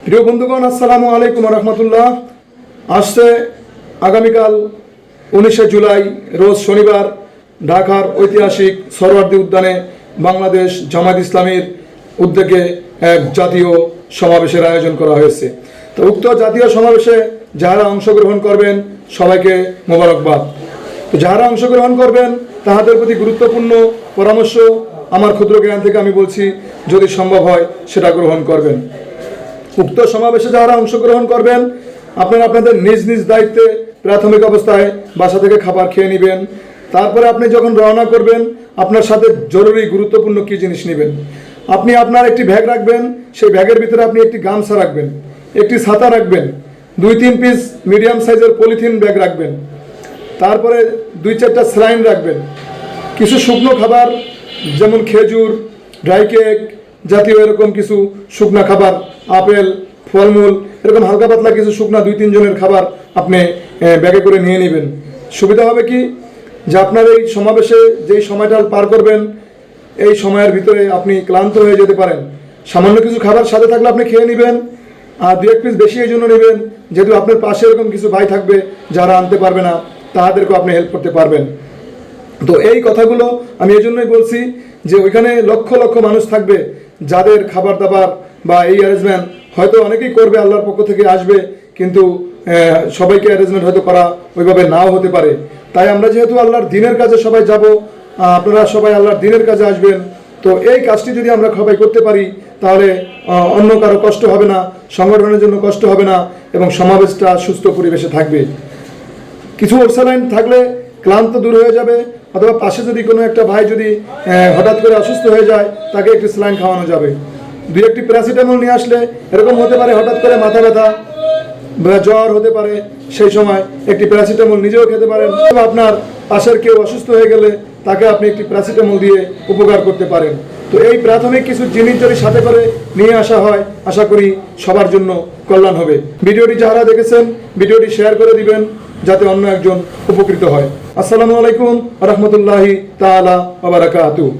প্রিয় বন্ধুগণ, আসসালামু আলাইকুম রহমতুল্লাহ। আসছে আগামীকাল 19শে জুলাই রোজ শনিবার ঢাকার ঐতিহাসিক সরওয়ার্দী উদ্যানে বাংলাদেশ জামায়াত ইসলামীর উদ্যোগে এক জাতীয় সমাবেশের আয়োজন করা হয়েছে। তো উক্ত জাতীয় সমাবেশে যারা অংশগ্রহণ করবেন সবাইকে মোবারকবাদ। তো যারা অংশগ্রহণ করবেন তাহাদের প্রতি গুরুত্বপূর্ণ পরামর্শ আমার ক্ষুদ্র জ্ঞান থেকে আমি বলছি, যদি সম্ভব হয় সেটা গ্রহণ করবেন। উক্ত সমাবেশে যারা অংশগ্রহণ করবেন আপনারা আপনাদের নিজ নিজ দায়িত্বে প্রাথমিক অবস্থায় বাসা থেকে খাবার খেয়ে নেবেন। তারপরে আপনি যখন রওনা করবেন আপনার সাথে জরুরি গুরুত্বপূর্ণ কী জিনিস নেবেন। আপনি আপনার একটি ব্যাগ রাখবেন, সেই ব্যাগের ভিতরে আপনি একটি গামছা রাখবেন, একটি ছাতা রাখবেন, 2-3 পিস মিডিয়াম সাইজের পলিথিন ব্যাগ রাখবেন, তারপরে 2-4টা স্যালাইন রাখবেন, কিছু শুকনো খাবার যেমন খেজুর, ড্রাই কেক জাতীয় এরকম কিছু শুকনা খাবার, আপেল, ফলমূল, এরকম হালকা পাতলা কিছু শুকনা 2-3 জনের খাবার আপনি ব্যাগে করে নিয়ে নেবেন। সুবিধা হবে কি যে আপনার এই সমাবেশে যেই সময়টা পার করবেন এই সময়ের ভিতরে আপনি ক্লান্ত হয়ে যেতে পারেন। সামান্য কিছু খাবার সাথে থাকলে আপনি খেয়ে নেবেন, আর 2-1 পিস বেশি এই জন্য নেবেন যেহেতু আপনার পাশে এরকম কিছু ভাই থাকবে যারা আনতে পারবে না, তাদেরকেও আপনি হেল্প করতে পারবেন। তো এই কথাগুলো আমি এই জন্যই বলছি যে ওইখানে লক্ষ লক্ষ মানুষ থাকবে যাদের খাবার দাবার বা এই অ্যারেঞ্জমেন্ট হয়তো অনেকেই করবে, আল্লাহর পক্ষ থেকে আসবে, কিন্তু সবাইকে অ্যারেঞ্জমেন্ট হয়তো করা ওইভাবে নাও হতে পারে। তাই আমরা যেহেতু আল্লাহর দিনের কাজে সবাই যাব, আপনারা সবাই আল্লাহর দিনের কাজে আসবেন, তো এই কাজটি যদি আমরা সবাই করতে পারি তাহলে অন্য কারো কষ্ট হবে না, সংগঠনের জন্য কষ্ট হবে না এবং সমাবেশটা সুস্থ পরিবেশে থাকবে। কিছু ওরসালাইন থাকলে ক্লান্ত দূর হয়ে যাবে, অথবা পাশে যদি কোনো একটা ভাই যদি হঠাৎ করে অসুস্থ হয়ে যায় তাকে একটি স্যালাইন খাওয়ানো যাবে। 2-1টি প্যারাসিটামল নিয়ে আসলে, এরকম হতে পারে হঠাৎ করে মাথা ব্যথা বা জ্বর হতে পারে, সেই সময় একটি প্যারাসিটামল নিজেও খেতে পারেন। আপনার পাশের কেউ অসুস্থ হয়ে গেলে তাকে আপনি একটি প্যারাসিটামল দিয়ে উপকার করতে পারেন। তো এই প্রাথমিক কিছু জিনিস যদি সাথে করে নিয়ে আসা হয় আশা করি সবার জন্য কল্যাণ হবে। ভিডিওটি যারা দেখেছেন ভিডিওটি শেয়ার করে দিবেন যাতে অন্য একজন উপকৃত হয়। আসসালামু আলাইকুম রহমতুল্লাহি তাআলা ওয়া বারাকাতুহু।